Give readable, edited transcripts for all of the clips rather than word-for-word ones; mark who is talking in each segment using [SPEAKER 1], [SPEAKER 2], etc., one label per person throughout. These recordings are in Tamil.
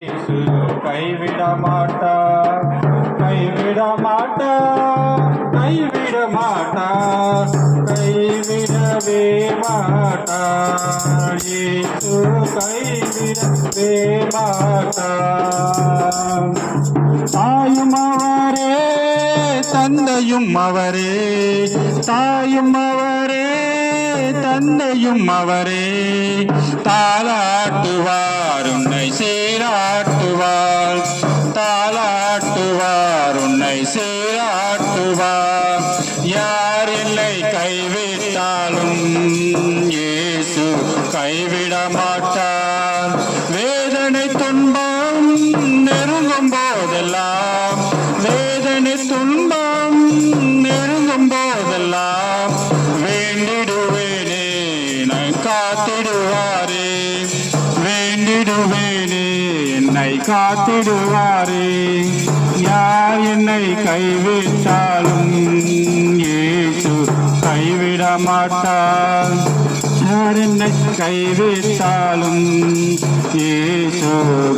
[SPEAKER 1] இயேசு கைவிட மாட்டார், கைவிட மாட்டார், கைவிட மாட்டார், கைவிடவே மாட்டார். இயேசு கைவிடவே மாட்டார். தாயும் அவரே, தந்தையும் அவரே, தாயும் அவரே, தந்தையும் அவரே. தாலாட்டுவார் உன்னை சீராட்டுவார், தாலாட்டுவார் உன்னை சீராட்டுவார். யார் என்னை கைவிட்டாலும் இயேசு கைவிட மாட்டார். வேதனை துன்பம் நெருங்கும் போதெல்லாம், வேதனை துன்பம் நெருங்கும் போதெல்லாம் வேண்டிடுவேனே என்னை காத்திடுவாரே, வேண்டிடுவேனே என்னை காத்திடுவாரே. யார் என்னை கைவிட்டாலும் இயேசு கைவிட மாட்டார். யார் என்னை கைவிட்டாலும் இயேசு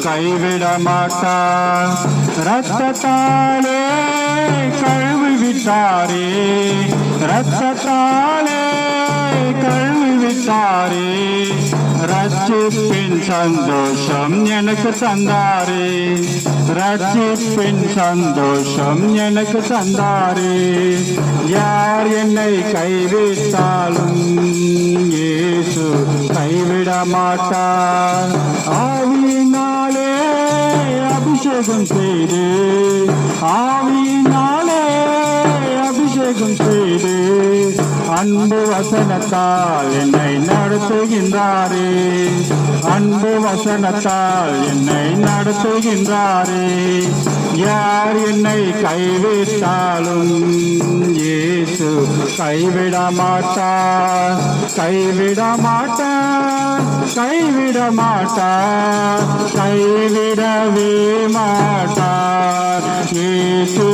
[SPEAKER 1] கைவிட மாட்டார். இரத்தத்தாலே கழுவி விட்டாரே, இரத்தத்தாலே கழுவி விட்டாரே. ரட்சிப்பின் சந்தோஷம் எனக்கு தந்தாரே, ரட்சிப்பின் சந்தோஷம் எனக்கு தந்தாரே. யார் என்னை கைவிட்டாலும் இயேசு கைவிட மாட்டார். ஆவியினாலே அபிஷேகம் செய்து, ஆவியினாலே அபிஷேகம் செய்து அன்பு வசனத்தால் என்னை நடத்துகின்றாரே, அன்பு வசனத்தால் என்னை நடத்துகின்றாரே. யார் என்னை கைவிட்டாலும் இயேசு கைவிட மாட்டார், கைவிட மாட்டார், கைவிட மாட்டார், கைவிடவே மாட்டார். இயேசு